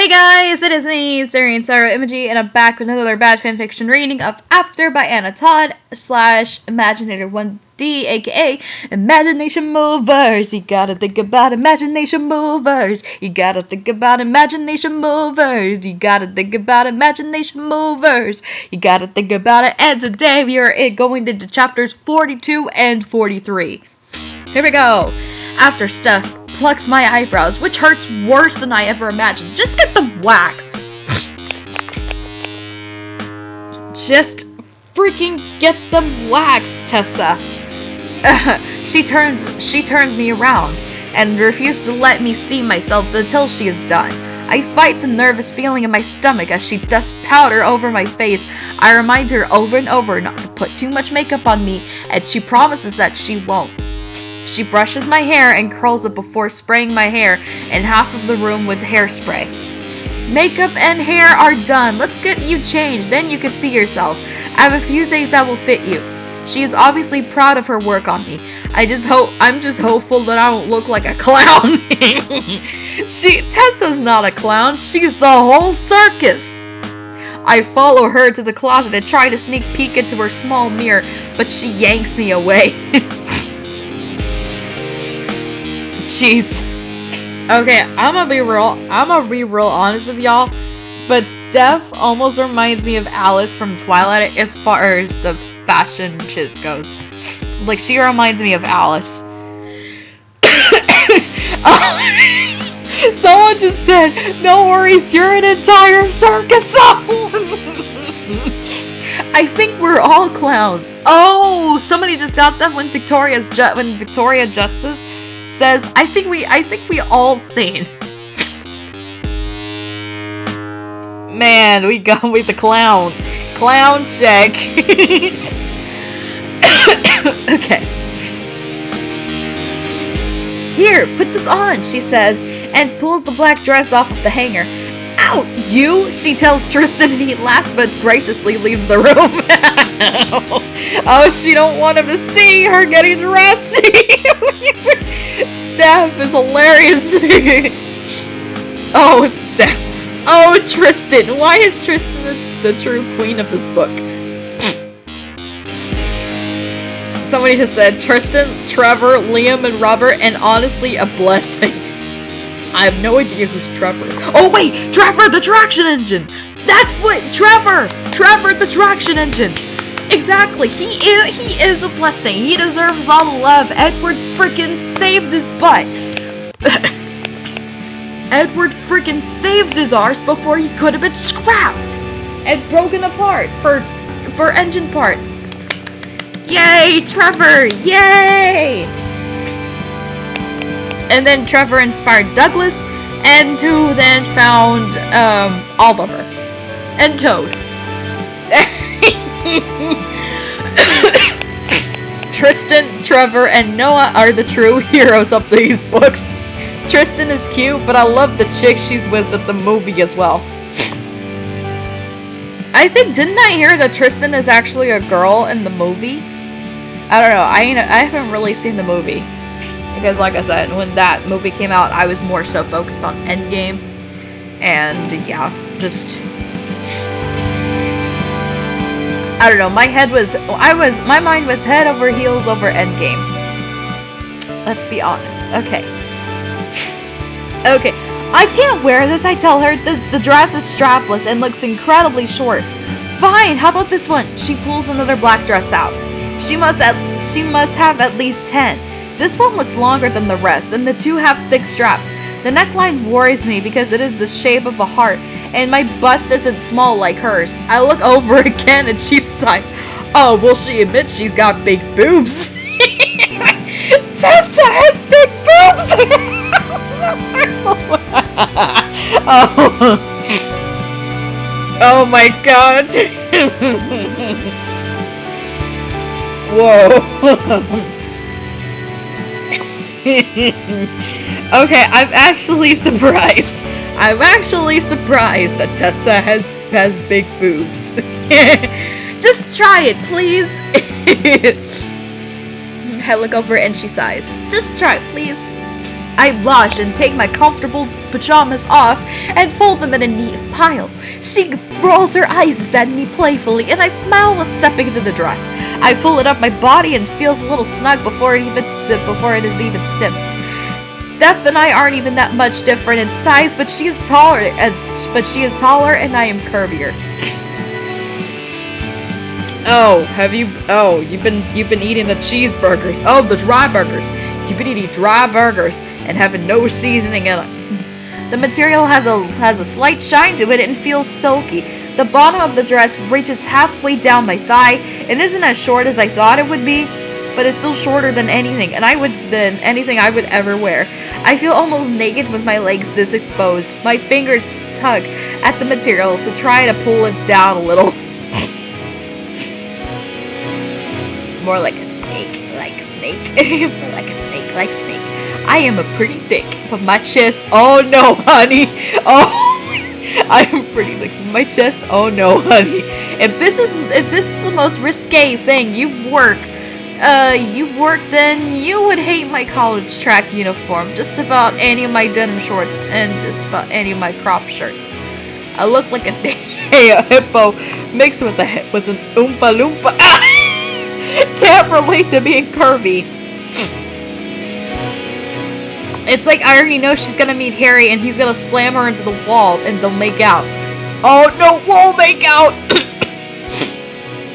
Hey guys, it is me, SearingSorrow Emoji, and I'm back with another bad fanfiction reading of After by Anna Todd / Imaginator 1D, aka Imagination Movers. You gotta think about imagination movers. You gotta think about imagination movers. You gotta think about imagination movers. You gotta think about it. And today we are going into chapters 42 and 43. Here we go. After Steph plucks my eyebrows, which hurts worse than I ever imagined. Just get them waxed. Just freaking get them waxed, Tessa. She turns me around and refuses to let me see myself until she is done. I fight the nervous feeling in my stomach as she dusts powder over my face. I remind her over and over not to put too much makeup on me, and she promises that she won't. She brushes my hair and curls it before spraying my hair in half of the room with hairspray. Makeup and hair are done. Let's get you changed, then you can see yourself. I have a few things that will fit you. She is obviously proud of her work on me. I'm just hopeful that I won't look like a clown. Tessa's not a clown. She's the whole circus. I follow her to the closet and try to sneak peek into her small mirror, but she yanks me away. Jeez. Okay, I'm gonna be real honest with y'all, but Steph almost reminds me of Alice from Twilight as far as the fashion shiz goes. Like, she reminds me of Alice. Someone just said, no worries, you're an entire circus. I think we're all clowns. Oh, somebody just got that when Victoria Justice says, I think we all seen. Man, we got with the clown. Clown check. Okay. Here, put this on, she says, and pulls the black dress off of the hanger. Out, you, she tells Tristan, and he laughs but graciously leaves the room. Oh, she don't want him to see her getting dressed. Steph is hilarious. Oh, Steph. Oh, Tristan. Why is Tristan the true queen of this book? Somebody just said Tristan, Trevor, Liam, and Robert, and honestly, a blessing. I have no idea who's Trevor is. Oh, wait! Trevor, the traction engine! That's what... Trevor, the traction engine! Exactly, he is a blessing. He deserves all the love. Edward frickin' saved his butt. Edward frickin' saved his arse before he could have been scrapped and broken apart for engine parts. Yay, Trevor! Yay! And then Trevor inspired Douglas, and who then found Oliver and Toad. Tristan, Trevor, and Noah are the true heroes of these books. Tristan is cute, but I love the chick she's with at the movie as well. Didn't I hear that Tristan is actually a girl in the movie? I don't know, I haven't really seen the movie. Because like I said, when that movie came out, I was more so focused on Endgame. And yeah, just... I don't know, my mind was head over heels over Endgame. Let's be honest. Okay, I can't wear this, I tell her. The dress is strapless and looks incredibly short. Fine, how about this one? She pulls another black dress out. She must have at least 10. This one looks longer than the rest, and the two have thick straps. The neckline worries me because it is the shape of a heart, and my bust isn't small like hers. I look over again and she sighs. Oh, will she admit she's got big boobs? Tessa has big boobs! Oh my god. Whoa. Okay, I'm actually surprised. That Tessa has big boobs. Just try it, please. I look over and she sighs. Just try it, please. I blush and take my comfortable pajamas off and fold them in a neat pile. She rolls her eyes at me playfully, and I smile while stepping into the dress. I pull it up my body and feels a little snug before it is even stiffened. Steph and I aren't even that much different in size, but she is taller, and I am curvier. You've been eating the cheeseburgers. Oh, the dry burgers. You've been eating dry burgers and having no seasoning in it. The material has a slight shine to it and feels silky. The bottom of the dress reaches halfway down my thigh and isn't as short as I thought it would be, but it's still shorter than anything I would ever wear. I feel almost naked with my legs this exposed. My fingers tug at the material to try to pull it down a little. More like a snake. More like a snake, like snake. I am a pretty thick, but my chest, oh no, honey. Oh, I am pretty thick, but my chest, oh no, honey. If this is the most risque thing you've worked, then you would hate my college track uniform, just about any of my denim shorts, and just about any of my crop shirts. I look like a hippo mixed with an Oompa Loompa. Can't relate to being curvy. It's like I already know she's gonna meet Harry and he's gonna slam her into the wall and they'll make out. Oh no, we'll make out!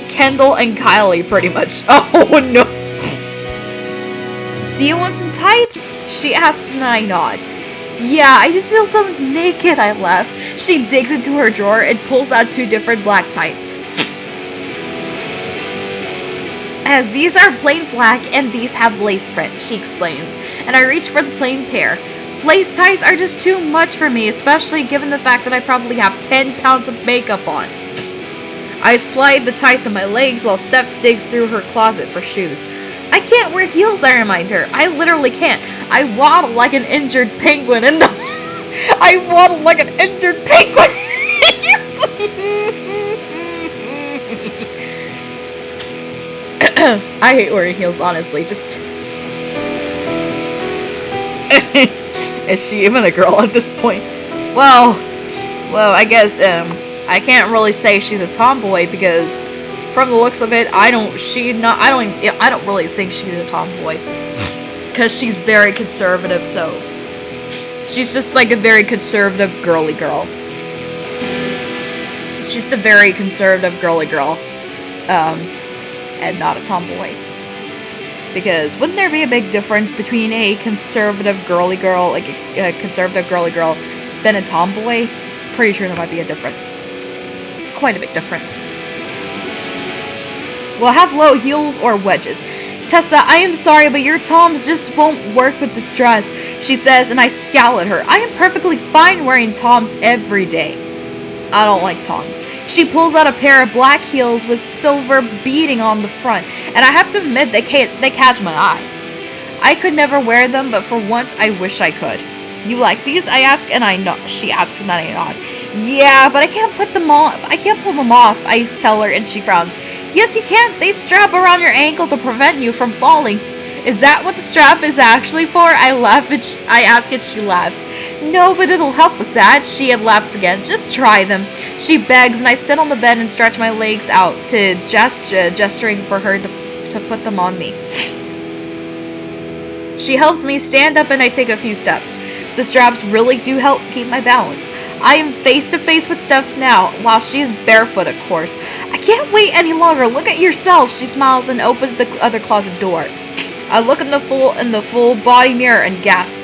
Kendall and Kylie, pretty much. Oh no. Do you want some tights? She asks and I nod. Yeah, I just feel so naked, I laugh. She digs into her drawer and pulls out 2 different black tights. These are plain black and these have lace print, she explains, and I reach for the plain pair. Lace tights are just too much for me, especially given the fact that I probably have 10 pounds of makeup on. I slide the tights on my legs while Steph digs through her closet for shoes. I can't wear heels, I remind her. I literally can't. I waddle like an injured penguin in the... I waddle like an injured penguin! I hate wearing heels, honestly. Just... Is she even a girl at this point? Well, I guess, I can't really say she's a tomboy because from the looks of it, I don't really think she's a tomboy. Because she's very conservative, so... She's just like a very conservative girly girl. She's just a very conservative girly girl. And not a tomboy. Because wouldn't there be a big difference between a conservative girly girl, like a conservative girly girl, than a tomboy? Pretty sure there might be a difference. Quite a big difference. We'll have low heels or wedges. Tessa, I am sorry, but your toms just won't work with this dress, she says, and I scowl at her. I am perfectly fine wearing toms every day. I don't like toms. She pulls out a pair of black heels with silver beading on the front, and I have to admit they catch my eye. I could never wear them, but for once I wish I could. You like these? I ask, and I nod. She asks, and I nod. Yeah, but I can't put them on. I can't pull them off, I tell her, and she frowns. Yes, you can. They strap around your ankle to prevent you from falling. Is that what the strap is actually for? I ask and she laughs. No, but it'll help with that. She laughs again. Just try them. She begs, and I sit on the bed and stretch my legs out, gesturing for her to put them on me. She helps me stand up, and I take a few steps. The straps really do help keep my balance. I am face to face with Steph now, while she is barefoot, of course. I can't wait any longer. Look at yourself. She smiles and opens the other closet door. I look in the full body mirror and gasp.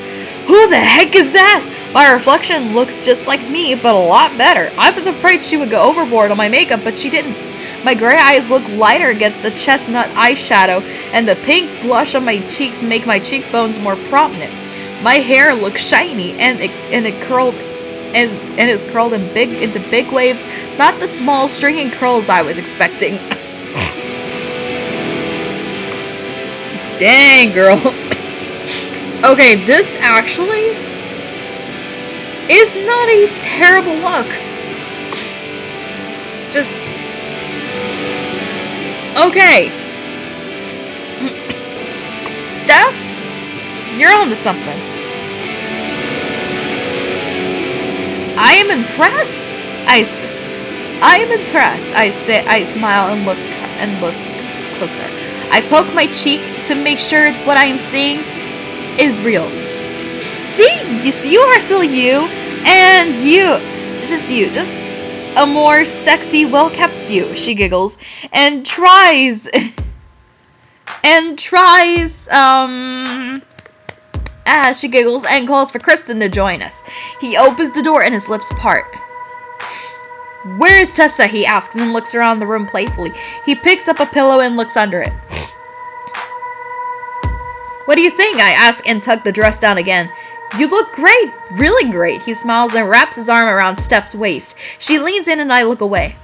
Who the heck is that? My reflection looks just like me, but a lot better. I was afraid she would go overboard on my makeup, but she didn't. My gray eyes look lighter against the chestnut eyeshadow, and the pink blush on my cheeks make my cheekbones more prominent. My hair looks shiny, and it's curled into big waves, not the small stringy curls I was expecting. Dang, girl. Okay, this actually is not a terrible look. Just... okay. Steph, you're onto something. I am impressed. I am impressed. I say. I smile and look closer. I poke my cheek to make sure what I am seeing is real. See, you are still you, and just a more sexy, well-kept you. She giggles and tries. She giggles and calls for Kristen to join us. He opens the door and his lips part. Where is Tessa? He asks and then looks around the room playfully. He picks up a pillow and looks under it. What do you think? I ask and tuck the dress down again. You look great, really great. He smiles and wraps his arm around Steph's waist. She leans in and I look away.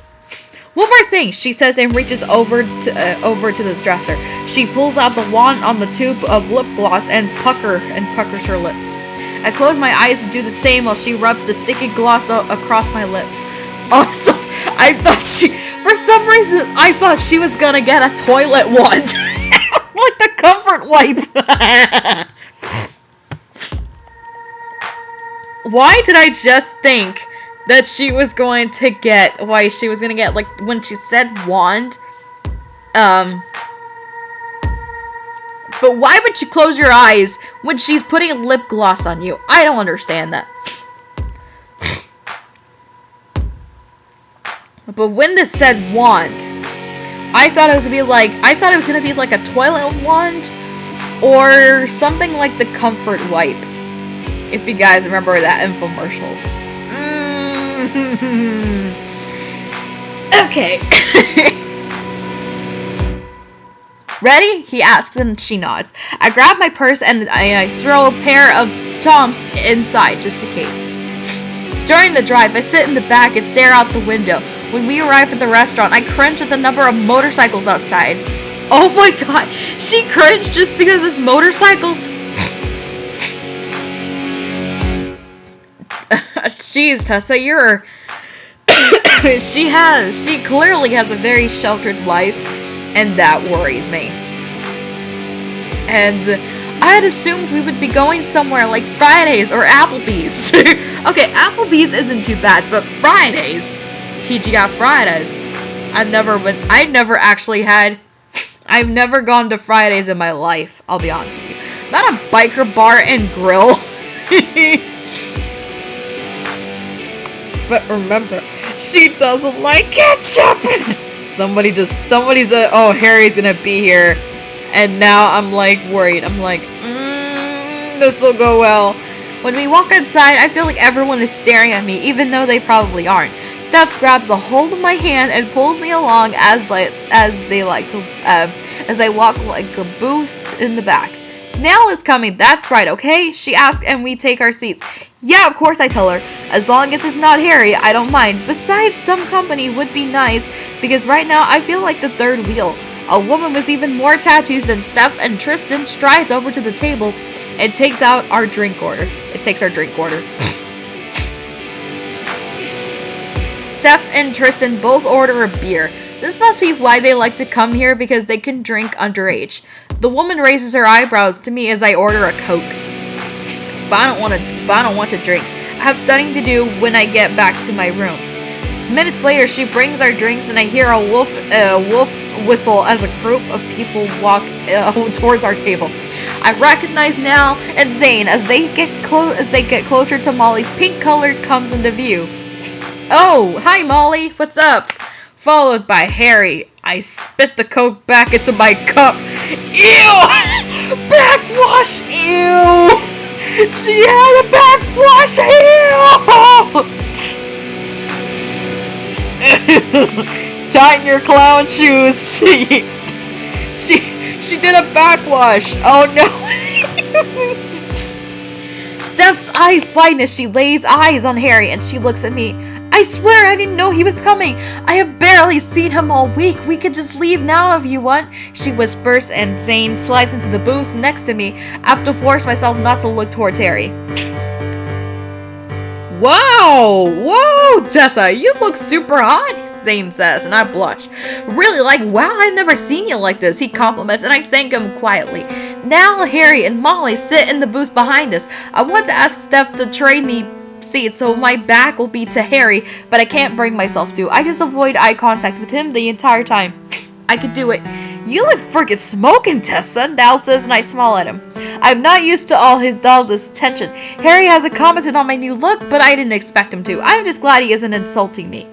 One more thing, she says and reaches over to the dresser. She pulls out the wand on the tube of lip gloss and puckers her lips. I close my eyes and do the same while she rubs the sticky gloss across my lips. Also, for some reason, I thought she was gonna get a toilet wand. Like the comfort wipe. Why did I just think that she was going to get, like, when she said wand, but why would you close your eyes when she's putting lip gloss on you? I don't understand that. But when this said wand, I thought it was gonna be like a toilet wand or something like the comfort wipe. If you guys remember that infomercial. Okay. Ready? He asks and she nods. I grab my purse and I throw a pair of Toms inside just in case. During the drive, I sit in the back and stare out the window. When we arrive at the restaurant, I cringe at the number of motorcycles outside. Oh my god, she cringed just because it's motorcycles? Jeez, Tessa, she clearly has a very sheltered life, and that worries me. And I had assumed we would be going somewhere like Fridays or Applebee's. Okay, Applebee's isn't too bad, but Fridays. TGI Fridays. I've never gone to Fridays in my life, I'll be honest with you. Not a biker bar and grill. But remember, she doesn't like ketchup. Harry's gonna be here. And now I'm like worried. I'm like, this'll go well. When we walk inside, I feel like everyone is staring at me, even though they probably aren't. Steph grabs a hold of my hand and pulls me along as I walk like a booth in the back. Nell is coming, that's right, okay? She asks and we take our seats. Yeah, of course, I tell her. As long as it's not Harry, I don't mind. Besides, some company would be nice, because right now I feel like the third wheel. A woman with even more tattoos than Steph and Tristan strides over to the table and takes our drink order. Steph and Tristan both order a beer. This must be why they like to come here, because they can drink underage. The woman raises her eyebrows to me as I order a Coke. But I don't want to drink. I have studying to do when I get back to my room. Minutes later, she brings our drinks and I hear a wolf whistle as a group of people walk towards our table. I recognize Nell and Zane as they get closer to Molly's pink-colored comes into view. Oh, hi Molly, what's up? Followed by Harry. I spit the Coke back into my cup. Ew! Backwash! Ew! She had a backwash! Ew! Tighten your clown shoes. She did a backwash. Oh no! Steph's eyes widen as she lays eyes on Harry and she looks at me. I swear I didn't know he was coming. I have barely seen him all week. We can just leave now if you want, she whispers, and Zane slides into the booth next to me. I have to force myself not to look towards Harry. Wow! Whoa, Tessa, you look super hot, Zane says, and I blush. Really, wow, I've never seen you like this, he compliments, and I thank him quietly. Now Harry and Molly sit in the booth behind us. I want to ask Steph to trade me seat, so my back will be to Harry, but I can't bring myself to. I just avoid eye contact with him the entire time. I could do it. You look freaking smoking, Tessa, Dal says, and I smile at him. I'm not used to all this attention. Harry hasn't commented on my new look, but I didn't expect him to. I'm just glad he isn't insulting me.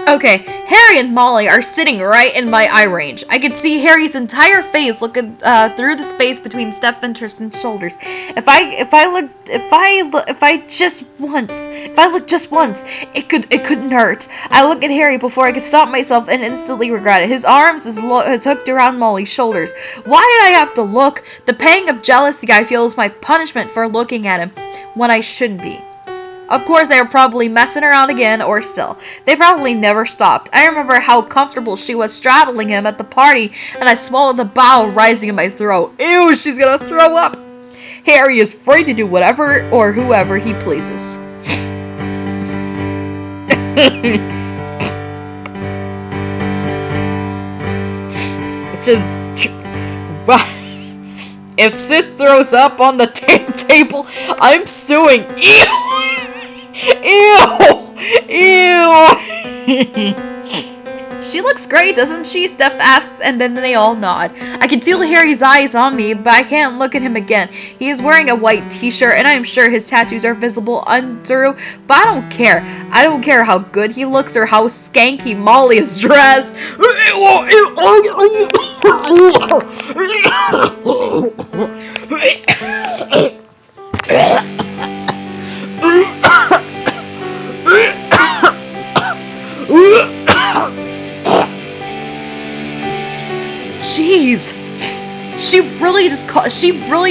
Okay, Harry and Molly are sitting right in my eye range. I can see Harry's entire face looking through the space between Steph and Tristan's shoulders. If I look just once, it couldn't hurt. I look at Harry before I could stop myself and instantly regret it. His arms is hooked around Molly's shoulders. Why did I have to look? The pang of jealousy I feel is my punishment for looking at him when I shouldn't be. Of course, they were probably messing around again, or still. They probably never stopped. I remember how comfortable she was straddling him at the party, and I swallowed the bile rising in my throat. Ew, she's gonna throw up! Harry is free to do whatever or whoever he pleases. Just... If sis throws up on the table, I'm suing. Ew! Ew! She looks great, doesn't she? Steph asks, and then they all nod. I can feel Harry's eyes on me, but I can't look at him again. He is wearing a white t-shirt, and I'm sure his tattoos are visible through, but I don't care. I don't care how good he looks or how skanky Molly is dressed. Jeez, she really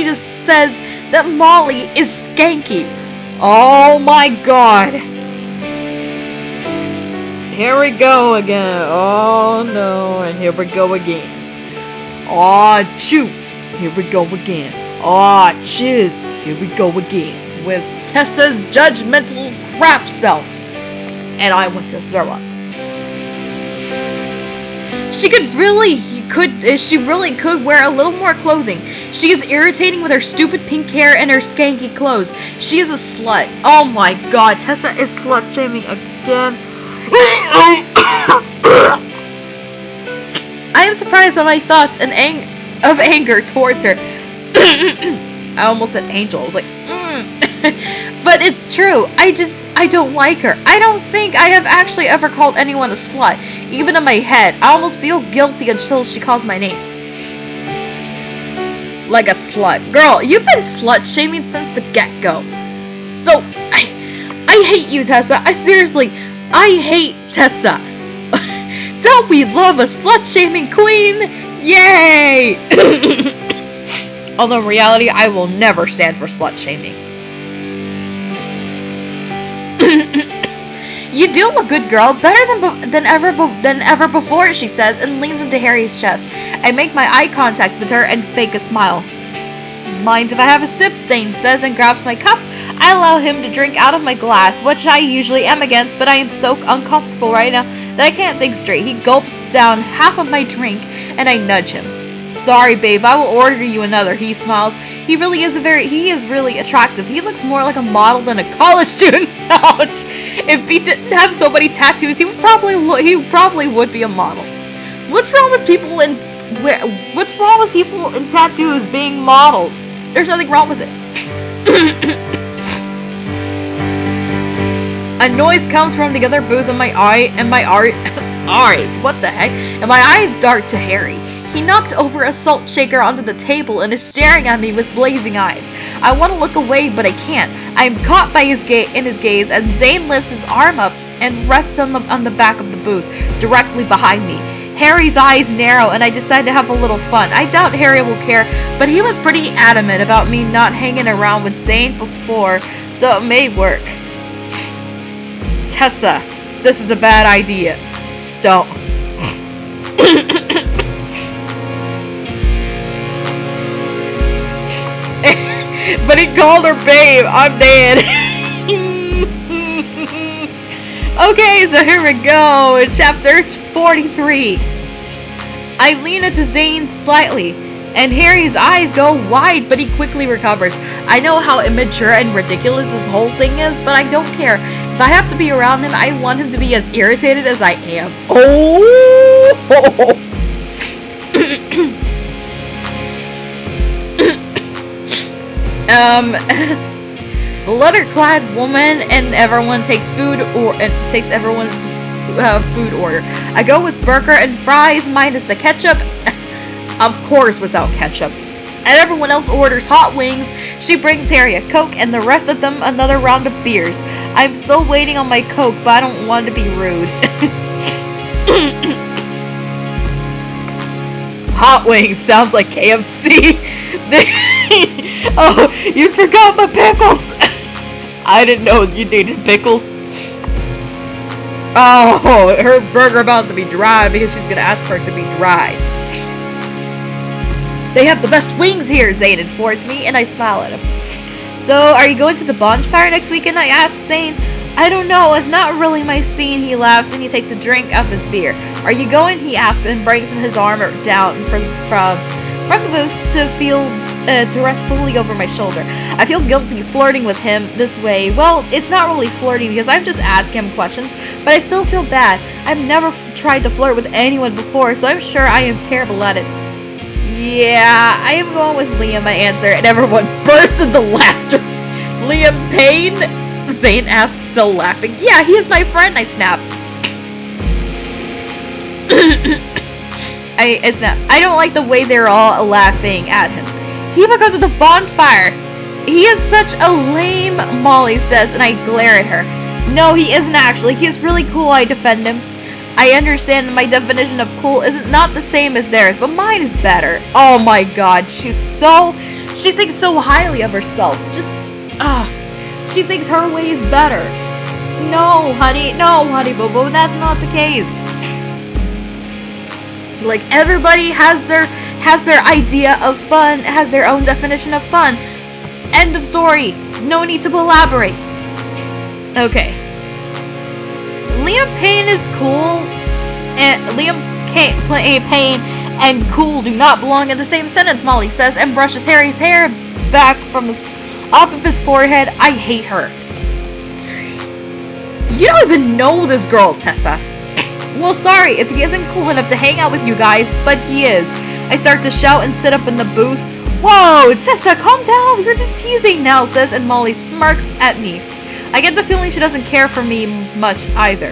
just says that Molly is skanky. Oh my god. Here we go again. Oh no, and here we go again. Aw, shoot. Here we go again. Aw, chiz. Here we go again. With Tessa's judgmental crap self. And I went to throw up. She really could wear a little more clothing. She is irritating with her stupid pink hair and her skanky clothes. She is a slut. Oh my god, Tessa is slut shaming again. I am surprised by my thoughts and of anger towards her. I almost said angel. I was like, But it's true. I don't like her. I don't think I have actually ever called anyone a slut. Even in my head, I almost feel guilty until she calls my name. Like a slut. Girl, you've been slut shaming since the get-go. So, I hate you, Tessa. I hate Tessa. Don't we love a slut-shaming queen? Yay! Although in reality, I will never stand for slut-shaming. You do look good, girl. Better than ever before, she says, and leans into Harry's chest. I make my eye contact with her and fake a smile. Mind if I have a sip, Zane says, and grabs my cup. I allow him to drink out of my glass, which I usually am against, but I am so uncomfortable right now that I can't think straight. He gulps down half of my drink, and I nudge him. Sorry, babe, I will order you another. He smiles. He is really attractive. He looks more like a model than a college student. Ouch. If he didn't have so many tattoos, he probably would be a model. What's wrong with people in tattoos being models? There's nothing wrong with it. A noise comes from the other booth in my eyes. What the heck? And my eyes dart to Harry. He knocked over a salt shaker onto the table and is staring at me with blazing eyes. I want to look away, but I can't. I am caught by his gaze, and Zane lifts his arm up and rests on the back of the booth, directly behind me. Harry's eyes narrow, and I decide to have a little fun. I doubt Harry will care, but he was pretty adamant about me not hanging around with Zane before, so it may work. Tessa, this is a bad idea. Stop. But he called her babe. I'm dead. Okay, so here we go. Chapter 43. I lean into Zane slightly. and Harry's eyes go wide, but he quickly recovers. I know how immature and ridiculous this whole thing is, but I don't care. If I have to be around him, I want him to be as irritated as I am. Oh! The letter-clad woman and everyone takes food takes everyone's food order. I go with burger and fries minus the ketchup. Of course, without ketchup. And everyone else orders hot wings. She brings Harry a Coke and the rest of them another round of beers. I'm still waiting on my Coke, but I don't want to be rude. Hot wings sounds like KFC. Oh, you forgot my pickles. I didn't know you needed pickles. Oh, her burger about to be dry because she's gonna ask for it to be dry. They have the best wings here, Zane informs me, and I smile at him. So, are you going to the bonfire next weekend? I asked Zane. I don't know, it's not really my scene, he laughs, and he takes a drink of his beer. Are you going? He asks, and brings his arm down from the booth to rest fully over my shoulder. I feel guilty flirting with him this way. Well, it's not really flirting because I'm just asking him questions, but I still feel bad. I've never tried to flirt with anyone before, so I'm sure I am terrible at it. Yeah, I am going with Liam, I answer, and everyone bursts into laughter. Liam Payne? Zane asks, still laughing. Yeah, he is my friend, I snap. I snap. I don't like the way they're all laughing at him. He will go to the bonfire. He is such a lame, Molly says, and I glare at her. No, he isn't actually. He is really cool, I defend him. I understand that my definition of cool isn't not the same as theirs, but mine is better. Oh my god, she thinks so highly of herself. She thinks her way is better. No, honey, boo boo, that's not the case. Like, everybody has their idea of fun, has their own definition of fun. End of story. No need to elaborate. Okay. Liam Payne is cool, and Payne and cool do not belong in the same sentence, Molly says, and brushes Harry's hair back off of his forehead. I hate her. You don't even know this girl, Tessa. Well, sorry if he isn't cool enough to hang out with you guys, but he is. I start to shout and sit up in the booth. Whoa, Tessa, calm down. You're just teasing, Nell says, and Molly smirks at me. I get the feeling she doesn't care for me much either.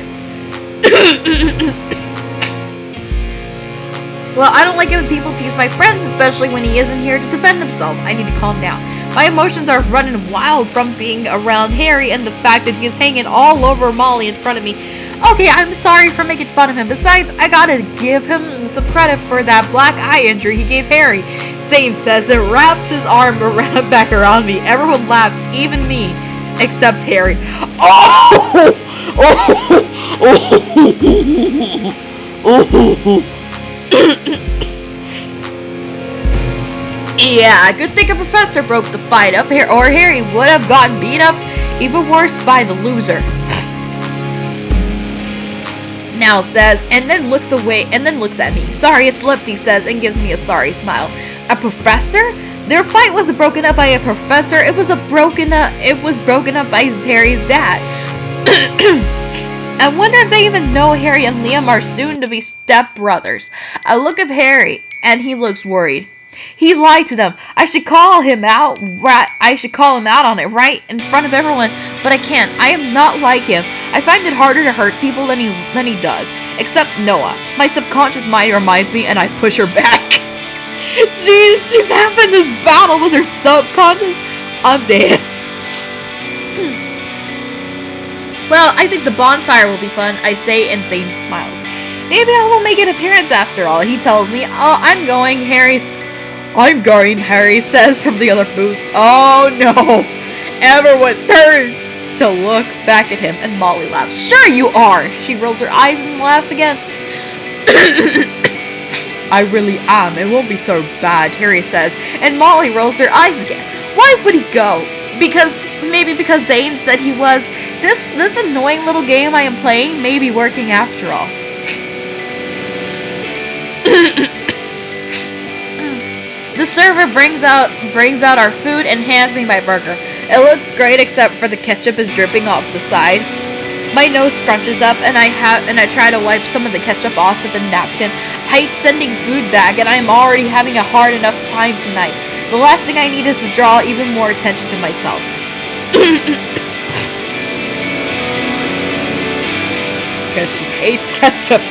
Well, I don't like it when people tease my friends, especially when he isn't here to defend himself. I need to calm down. My emotions are running wild from being around Harry and the fact that he is hanging all over Molly in front of me. Okay, I'm sorry for making fun of him. Besides, I gotta give him some credit for that black eye injury he gave Harry. Zane says and wraps his arm back around me. Everyone laughs, even me, except Harry. Oh! Yeah, good thing a professor broke the fight up here, or Harry would have gotten beat up even worse by the loser. Now says, and then looks away, and then looks at me. Sorry, it slipped, he says, and gives me a sorry smile. A professor? Their fight wasn't broken up by a professor. It was broken up by Harry's dad. I wonder if they even know Harry and Liam are soon to be stepbrothers. I look at Harry, and he looks worried. He lied to them. I should call him out on it right in front of everyone, but I can't. I am not like him. I find it harder to hurt people than he does. Except Noah. My subconscious mind reminds me, and I push her back. Jeez, she's having this battle with her subconscious. I'm dead. Well, I think the bonfire will be fun, I say, and Zane smiles. Maybe I will make an appearance after all, he tells me. Oh, I'm going, Harry says from the other booth. Oh no. Everyone turns to look back at him, and Molly laughs. Sure you are. She rolls her eyes and laughs again. I really am. It won't be so bad, Harry says, and Molly rolls her eyes again. Why would he go? Because Zane said he was. This annoying little game I am playing may be working after all. The server brings out our food and hands me my burger. It looks great except for the ketchup is dripping off the side. My nose scrunches up and I try to wipe some of the ketchup off with a napkin. I hate sending food back and I'm already having a hard enough time tonight. The last thing I need is to draw even more attention to myself. Because she hates ketchup.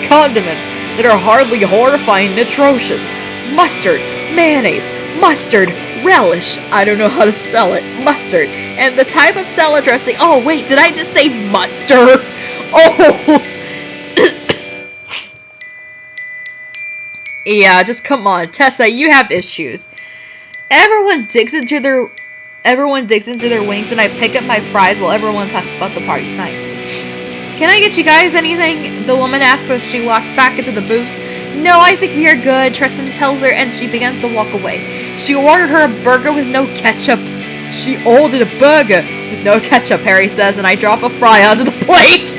Condiments that are hardly horrifying and atrocious. Mustard, mayonnaise, mustard, relish. I don't know how to spell it. Mustard. And the type of salad dressing. Oh, wait, did I just say mustard? Oh! Yeah, just come on. Tessa, you have issues. Everyone digs into their wings and I pick up my fries while everyone talks about the party tonight. Can I get you guys anything? The woman asks as she walks back into the booth. No, I think we are good, Tristan tells her, and she begins to walk away. She ordered her a burger with no ketchup. She ordered a burger with no ketchup, Harry says, and I drop a fry onto the plate.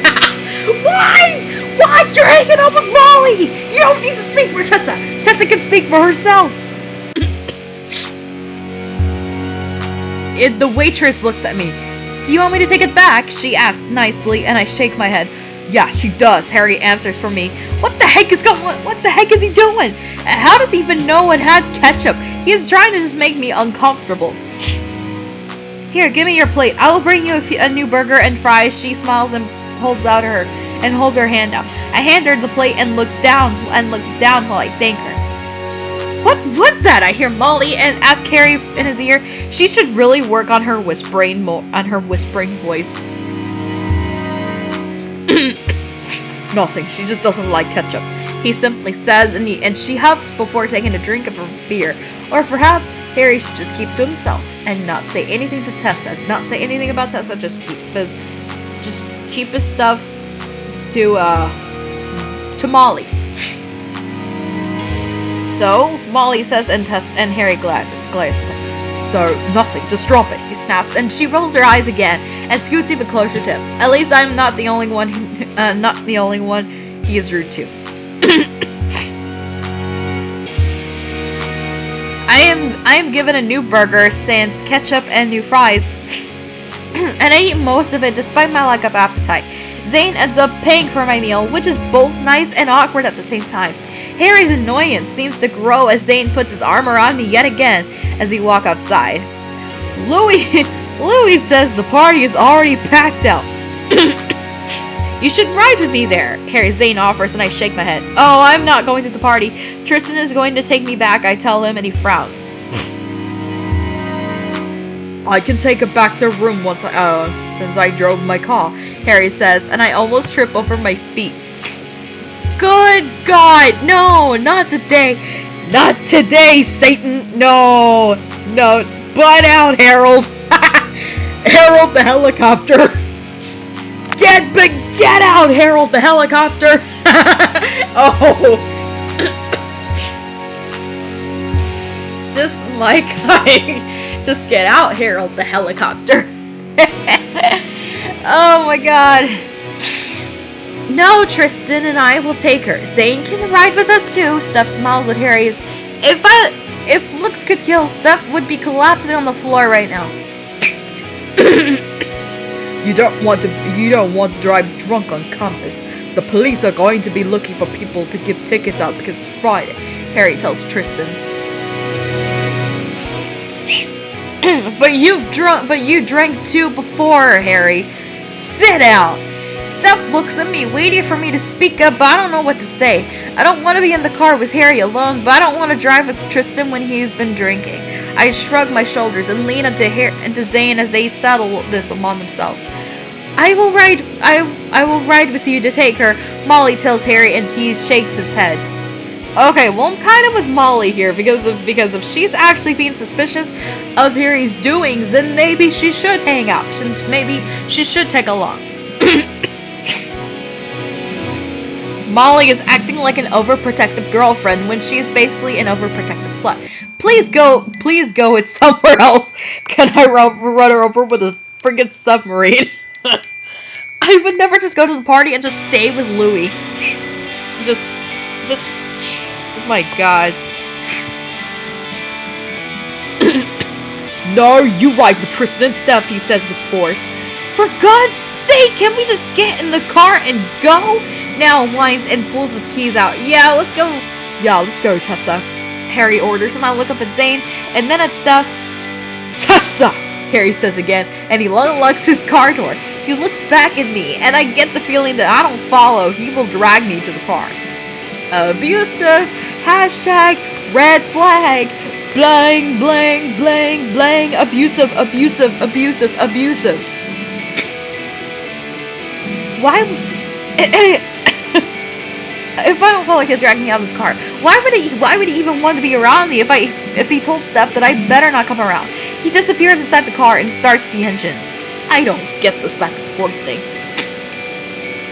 Why? Why? You're hanging out with Molly! You don't need to speak for Tessa. Tessa can speak for herself. The waitress looks at me. Do you want me to take it back? She asks nicely, and I shake my head. Yeah, she does, Harry answers for me. What the heck is he doing? How does he even know it had ketchup? He is trying to just make me uncomfortable. Here, give me your plate. I will bring you a new burger and fries. She smiles and holds her hand out. I hand her the plate and look down while I thank her. What was that? I hear Molly and ask Harry in his ear. She should really work on her whispering voice. Nothing. She just doesn't like ketchup. He simply says, and she huffs before taking a drink of her beer. Or perhaps Harry should just keep to himself and not say anything to Tessa. Not say anything about Tessa. Just keep his stuff to Molly. So Molly says, and Harry glares at her. So nothing. Just drop it. He snaps, and she rolls her eyes again and scoots even closer to him. At least I'm not the only one. He is rude to. I am given a new burger, sans ketchup and new fries, and I eat most of it despite my lack of appetite. Zane ends up paying for my meal, which is both nice and awkward at the same time. Harry's annoyance seems to grow as Zane puts his arm around me yet again as we walk outside. Louis says the party is already packed out. You should ride with me there, Zane offers, and I shake my head. Oh, I'm not going to the party. Tristan is going to take me back, I tell him, and he frowns. I can take it back to room since I drove my car, Harry says, and I almost trip over my feet. Good God, no, not today. Not today, Satan. No, butt out, Harold. Harold the helicopter. Get out, Harold the helicopter. Oh. Just get out, Harold the helicopter. Oh my God. No, Tristan and I will take her. Zane can ride with us too. Steph smiles at Harry. If looks could kill, Steph would be collapsing on the floor right now. You don't want to drive drunk on campus. The police are going to be looking for people to give tickets out because it's Friday, Harry tells Tristan. But you drank too before, Harry. Sit down. Steph looks at me, waiting for me to speak up, but I don't know what to say. I don't want to be in the car with Harry alone, but I don't want to drive with Tristan when he's been drinking. I shrug my shoulders and lean into Zane as they settle this among themselves. I will ride with you to take her, Molly tells Harry, and he shakes his head. Okay, well, I'm kind of with Molly here because if she's actually being suspicious of Harry's doings, then maybe she should hang out. Maybe she should take along. Molly is acting like an overprotective girlfriend when she's basically an overprotective slut. Please go, it's somewhere else. Can I run her over with a friggin' submarine? I would never just go to the party and just stay with Louis. Just, oh my God. No, you right with Tristan and Steph, he says with force. For God's sake, can we just get in the car and go? Now whines and pulls his keys out. Yeah, let's go. Yeah, let's go, Tessa. Harry orders, and I look up at Zane, and then at Steph. Tessa! Harry says again, and he unlocks his car door. He looks back at me, and I get the feeling that I don't follow, he will drag me to the car. Abusive, hashtag, red flag, blang, blang, blang, blang, abusive, abusive, abusive, abusive. Why? If I don't follow, he'll drag me out of the car. Why would he even want to be around me if he told Steph that I better not come around? He disappears inside the car and starts the engine. I don't get this back and forth thing.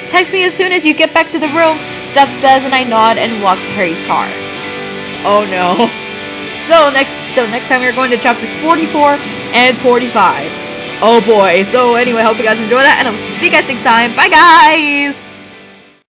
Text me as soon as you get back to the room, Steph says, and I nod and walk to Harry's car. Oh no. So next time we're going to chapters 44 and 45. Oh boy. So anyway, hope you guys enjoy that, and I'll see you guys next time. Bye guys!